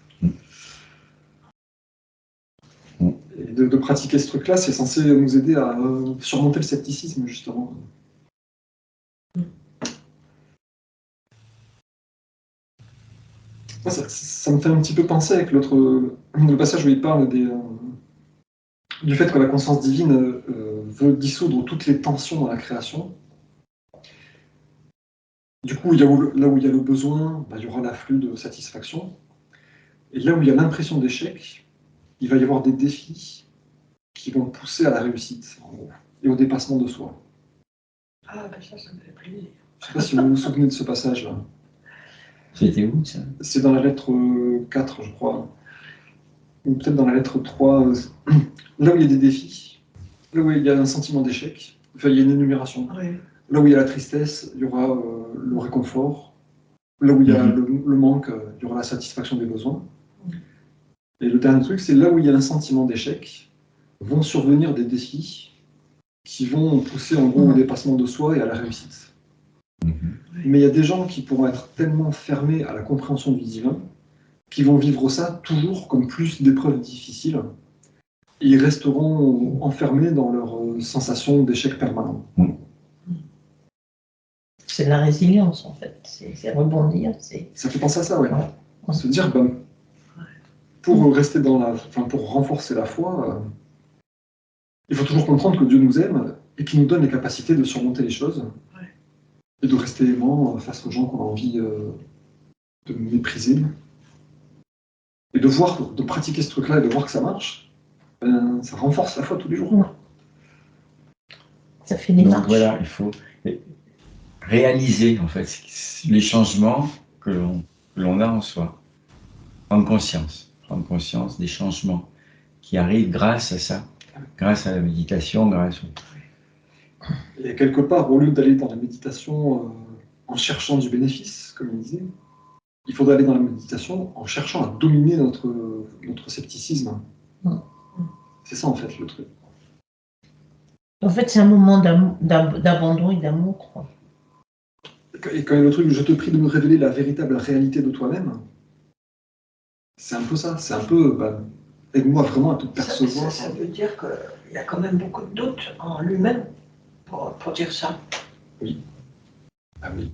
Et de pratiquer ce truc-là, c'est censé nous aider à surmonter le scepticisme, justement. Ça me fait un petit peu penser avec le passage où il parle du fait que la conscience divine veut dissoudre toutes les tensions dans la création. Du coup, là où il y a le besoin, il y aura l'afflux de satisfaction. Et là où il y a l'impression d'échec, il va y avoir des défis qui vont pousser à la réussite, en gros, et au dépassement de soi. Ah, ben ça me fait plaisir. Je ne sais pas si vous vous souvenez de ce passage-là. C'était où, ça? C'est dans la lettre 4, je crois. Ou peut-être dans la lettre 3. Là où il y a des défis, là où il y a un sentiment d'échec, enfin, il y a une énumération. Oui. Là où il y a la tristesse, il y aura le réconfort. Là où il y a le manque, il y aura la satisfaction des besoins. Et le dernier truc, c'est là où il y a un sentiment d'échec, vont survenir des défis qui vont pousser en gros au dépassement de soi et à la réussite. Mais il y a des gens qui pourront être tellement fermés à la compréhension du divin qui vont vivre ça toujours comme plus d'épreuves difficiles et ils resteront enfermés dans leur sensation d'échec permanent. C'est de la résilience en fait, c'est rebondir. Ça fait penser à ça, ouais. Se dire, pour rester pour renforcer la foi, il faut toujours comprendre que Dieu nous aime et qu'il nous donne les capacités de surmonter les choses et de rester aimant face aux gens qu'on a envie de mépriser. Et de pratiquer ce truc-là et de voir que ça marche, ça renforce la foi tous les jours. Ça fait des marches. Donc voilà, il faut réaliser en fait les changements que l'on a en soi. Prendre conscience des changements qui arrivent grâce à ça, grâce à la méditation, Et quelque part, au lieu d'aller dans la méditation en cherchant du bénéfice, comme il disait, il faudrait aller dans la méditation en cherchant à dominer notre scepticisme. C'est ça en fait le truc. En fait, c'est un moment d'abandon et d'amour. Et quand il y a le truc, je te prie de me révéler la véritable réalité de toi-même, c'est un peu ça. C'est un peu, aide-moi vraiment à te percevoir. Ça veut dire qu'il y a quand même beaucoup de doutes en lui-même pour dire ça. Oui. Ah oui.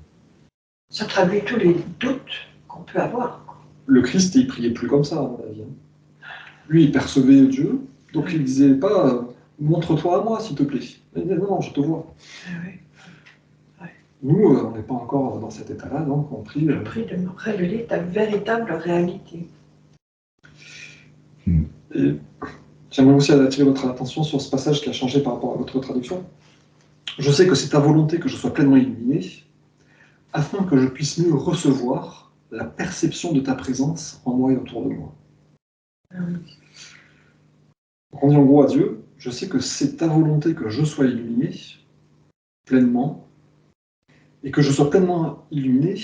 Ça traduit tous les doutes qu'on peut avoir. Le Christ, il priait plus comme ça, à mon avis. Lui, il percevait Dieu, donc il disait pas montre-toi à moi, s'il te plaît. Mais non, je te vois. Oui. Nous, on n'est pas encore dans cet état-là, donc on prie. Le prix de me révéler ta véritable réalité. Et j'aimerais aussi attirer votre attention sur ce passage qui a changé par rapport à votre traduction. Je sais que c'est ta volonté que je sois pleinement illuminé, afin que je puisse mieux recevoir la perception de ta présence en moi et autour de moi. Donc on dit en gros à Dieu, je sais que c'est ta volonté que je sois illuminé pleinement, et que je sois pleinement illuminé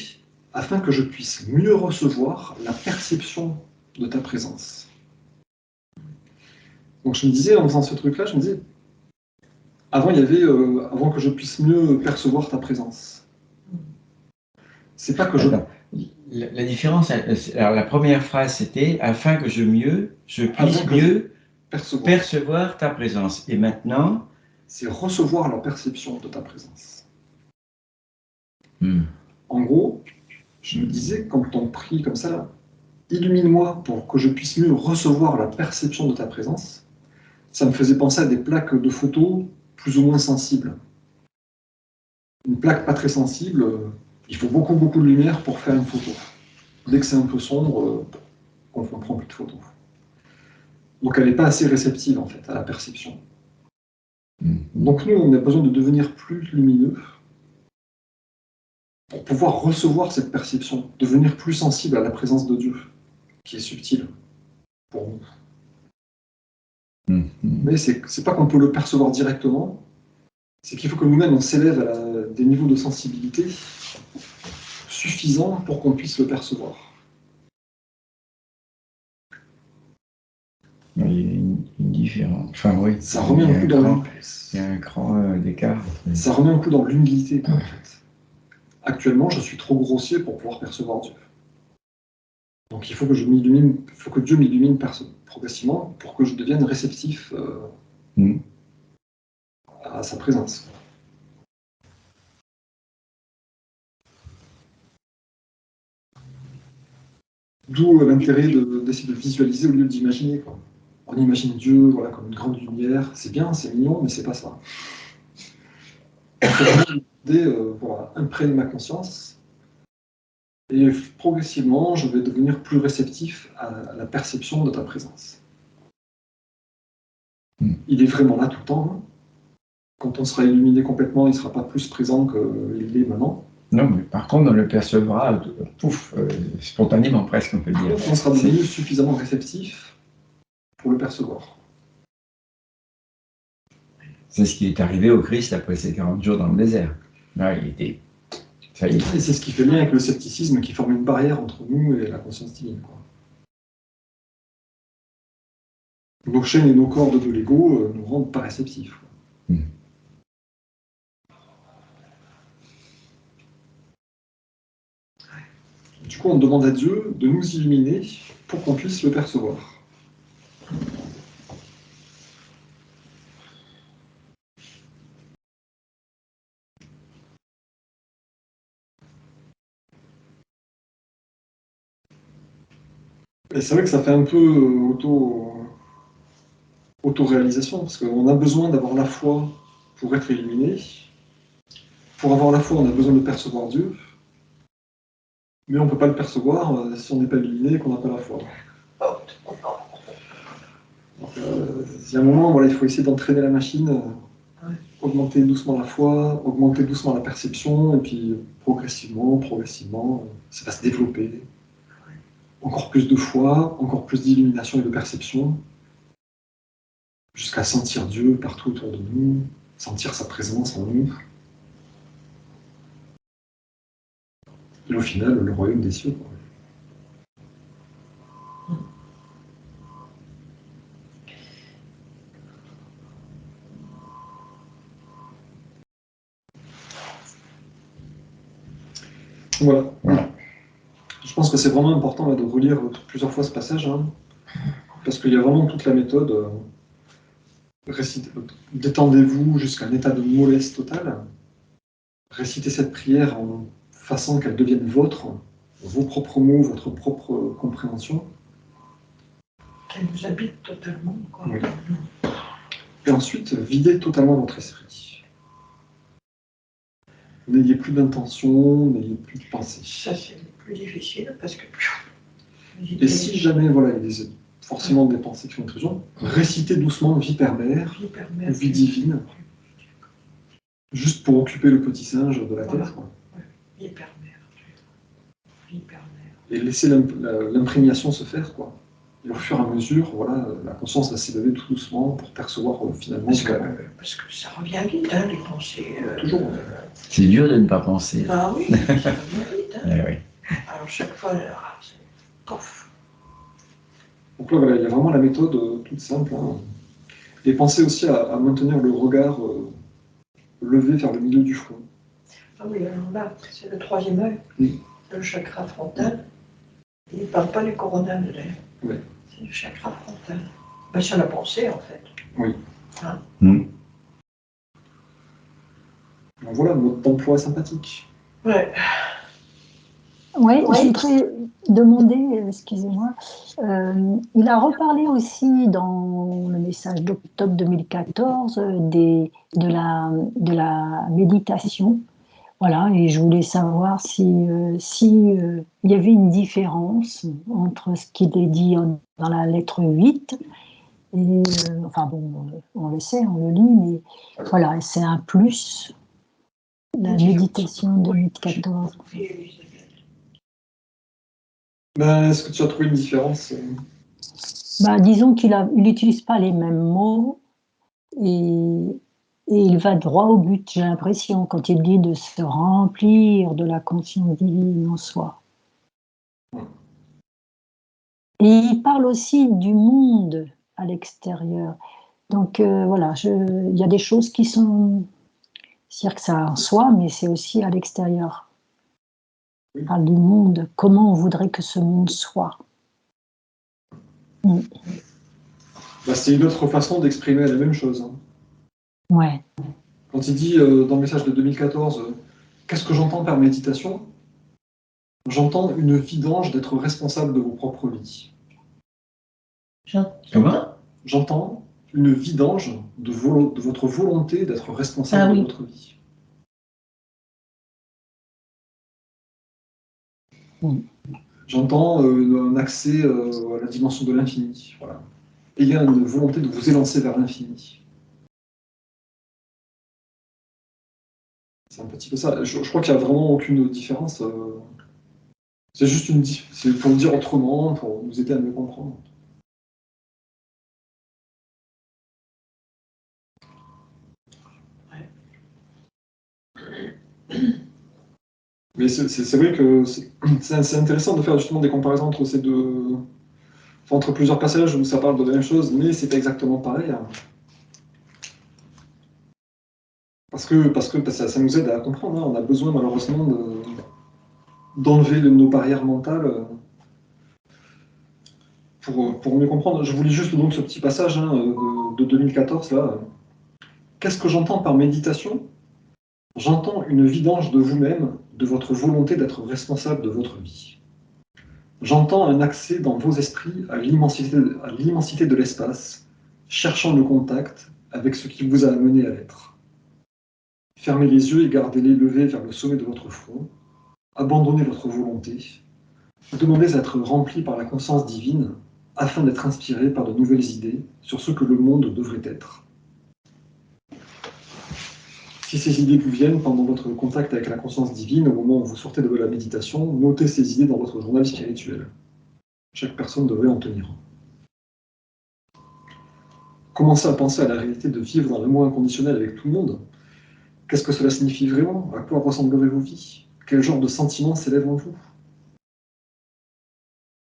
afin que je puisse mieux recevoir la perception de ta présence. Donc je me disais, en faisant ce truc-là, je me disais, avant, il y avait avant que je puisse mieux percevoir ta présence. C'est pas que je... La différence, alors la première phrase c'était afin que je puisse mieux percevoir ta présence. Et maintenant, c'est recevoir la perception de ta présence. En gros, je me disais, quand on prie comme ça, illumine-moi pour que je puisse mieux recevoir la perception de ta présence, ça me faisait penser à des plaques de photos plus ou moins sensibles. Une plaque pas très sensible, il faut beaucoup de lumière pour faire une photo. Dès que c'est un peu sombre, on ne prend plus de photos. Donc elle n'est pas assez réceptive en fait à la perception. Donc nous, on a besoin de devenir plus lumineux pour pouvoir recevoir cette perception, devenir plus sensible à la présence de Dieu, qui est subtile pour nous. Mais c'est pas qu'on peut le percevoir directement, c'est qu'il faut que nous-mêmes on s'élève à des niveaux de sensibilité suffisants pour qu'on puisse le percevoir. Il y a une différence. Enfin, oui. Ça remet un coup dans il y a un cran d'écart. Ça remet un coup dans l'humilité, en fait. Actuellement, je suis trop grossier pour pouvoir percevoir Dieu. Donc il faut que je m'illumine, il faut que Dieu m'illumine progressivement pour que je devienne réceptif à sa présence. D'où l'intérêt d'essayer de visualiser au lieu d'imaginer. On imagine Dieu voilà, comme une grande lumière, c'est bien, c'est mignon, mais c'est pas ça. Voilà, imprègne ma conscience, et progressivement, je vais devenir plus réceptif à la perception de ta présence. Il est vraiment là tout le temps. Hein. Quand on sera illuminé complètement, il ne sera pas plus présent qu'il l'est maintenant. Non, mais par contre, on le percevra, spontanément presque, on peut dire. On sera devenu suffisamment réceptif pour le percevoir. C'est ce qui est arrivé au Christ après ses 40 jours dans le désert. Là, il était... Ça y est. Et c'est ce qui fait lien avec le scepticisme qui forme une barrière entre nous et la conscience divine. Nos chaînes et nos cordes de l'ego nous rendent pas réceptifs. Du coup, on demande à Dieu de nous illuminer pour qu'on puisse le percevoir. Et c'est vrai que ça fait un peu auto-réalisation, parce qu'on a besoin d'avoir la foi pour être illuminé. Pour avoir la foi, on a besoin de percevoir Dieu. Mais on ne peut pas le percevoir si on n'est pas illuminé et qu'on n'a pas la foi. Il y a un moment, voilà, il faut essayer d'entraîner la machine, augmenter doucement la foi, augmenter doucement la perception, et puis progressivement, ça va se développer. Encore plus de foi, encore plus d'illumination et de perception, jusqu'à sentir Dieu partout autour de nous, sentir sa présence en nous. Et au final, le royaume des cieux. Voilà. Je pense que c'est vraiment important là, de relire plusieurs fois ce passage, hein, parce qu'il y a vraiment toute la méthode. Détendez-vous jusqu'à un état de mollesse totale. Récitez cette prière en façon qu'elle devienne vôtre, vos propres mots, votre propre compréhension. Qu'elle vous habite totalement. Quoi. Oui. Et ensuite, videz totalement votre esprit. N'ayez plus d'intention, n'ayez plus de pensée. Ça, c'est le plus difficile parce que. Et si jamais, voilà, il y a forcément des pensées qui font intrusion, récitez doucement vie permère ou vie divine, juste pour occuper le petit singe de la Voilà. tête, quoi. Vie permère. Vie permère. Et laissez l'imprégnation se faire, quoi. Et au fur et à mesure, voilà, la conscience va s'élever tout doucement pour percevoir finalement. Parce que ça revient vite, hein, les pensées. Toujours. C'est dur de ne pas penser. Ah oui, ça revient vite. Hein. Eh oui. Alors chaque fois, c'est pof. Donc là, voilà, il y a vraiment la méthode toute simple. Hein. Et pensez aussi à maintenir le regard levé vers le milieu du front. Ah oui, alors là, c'est le troisième œil, Oui. c'est le chakra frontal. Il ne parle pas du coronal, d'ailleurs. Oui. C'est le chakra frontal. Ben, c'est la pensée, en fait. Oui. Hein? Mm. Donc voilà, mode d'emploi sympathique. Ouais. Oui, je voudrais demander, excusez-moi, il a reparlé aussi dans le message d'octobre 2014 de la méditation. Voilà, et je voulais savoir si il y avait une différence entre ce qu'il est dit dans la lettre 8, et, enfin bon, on le sait, on le lit, mais voilà, c'est un plus, la méditation 2014. Ben, est-ce que tu as trouvé une différence Bah, disons qu'il n'utilise pas les mêmes mots et il va droit au but, j'ai l'impression, quand il dit de se remplir de la conscience divine en soi. Et il parle aussi du monde à l'extérieur. Donc voilà, il y a des choses qui sont, c'est-à-dire que ça en soi, mais c'est aussi à l'extérieur. Il parle du monde, comment on voudrait que ce monde soit. Mm. Ben, c'est une autre façon d'exprimer la même chose. Hein. Ouais. Quand il dit dans le message de 2014, qu'est-ce que j'entends par méditation? J'entends une vidange d'être responsable de vos propres vies. Comment? J'entends une vidange de votre volonté d'être responsable de votre vie. Mm. J'entends un accès à la dimension de l'infini. Voilà. Et il y a une volonté de vous élancer vers l'infini. C'est un petit peu ça. Je crois qu'il n'y a vraiment aucune différence. C'est juste c'est pour le dire autrement, pour nous aider à mieux comprendre. Mais c'est vrai que c'est intéressant de faire justement des comparaisons entre ces deux, enfin, entre plusieurs passages où ça parle de la même chose, mais c'est pas exactement pareil. Hein. Parce que ça nous aide à comprendre. Hein. On a besoin malheureusement d'enlever nos barrières mentales pour mieux comprendre. Je voulais juste donc ce petit passage hein, de 2014 là. Qu'est-ce que j'entends par méditation? J'entends une vidange de vous-même, de votre volonté d'être responsable de votre vie. J'entends un accès dans vos esprits à l'immensité de l'espace, cherchant le contact avec ce qui vous a amené à l'être. Fermez les yeux et gardez-les levés vers le sommet de votre front. Abandonnez votre volonté. Demandez à être rempli par la conscience divine afin d'être inspiré par de nouvelles idées sur ce que le monde devrait être. Si ces idées vous viennent pendant votre contact avec la conscience divine, au moment où vous sortez de la méditation, notez ces idées dans votre journal spirituel. Chaque personne devrait en tenir un. Commencez à penser à la réalité de vivre dans l'amour inconditionnel avec tout le monde. Qu'est-ce que cela signifie vraiment? À quoi ressemblerait vos vies? Quel genre de sentiments s'élèvent en vous?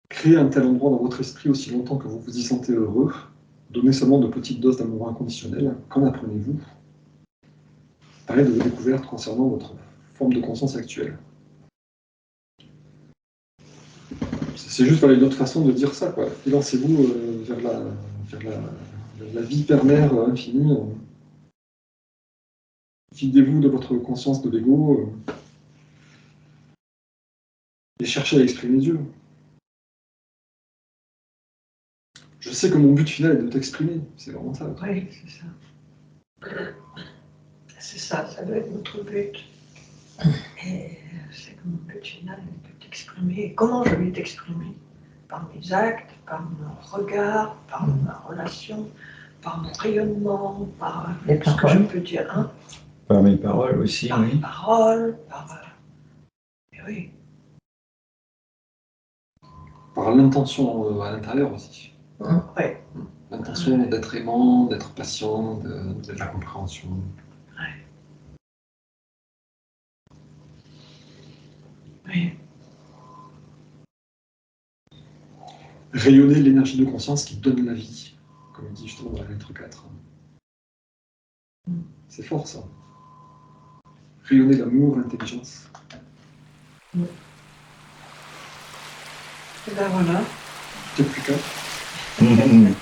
Créez un tel endroit dans votre esprit aussi longtemps que vous vous y sentez heureux. Donnez seulement de petites doses d'amour inconditionnel. Qu'en apprenez-vous? Parlez de vos découvertes concernant votre forme de conscience actuelle. C'est juste voilà, une autre façon de dire ça. Élancez-vous vers la vie permère infinie. Videz-vous de votre conscience de l'ego et cherchez à exprimer Dieu. Je sais que mon but final est de t'exprimer. C'est vraiment ça. Oui, c'est ça. C'est ça, ça doit être notre but. Et c'est que mon but final est de t'exprimer. Et comment je vais t'exprimer? Par mes actes, par mon regard, par ma relation, par mon rayonnement, par Les ce que je paroles. peux dire, hein, Par mes paroles aussi, par mes oui. paroles, et oui, Par l'intention à l'intérieur aussi. ouais, L'intention d'être aimant, d'être patient, de la compréhension. oui. Rayonner l'énergie de conscience qui donne la vie, comme il dit justement dans la lettre 4. C'est fort ça. Rayonner l'amour, l'intelligence. Et ben voilà. Peut-être plus qu'un. Mhm.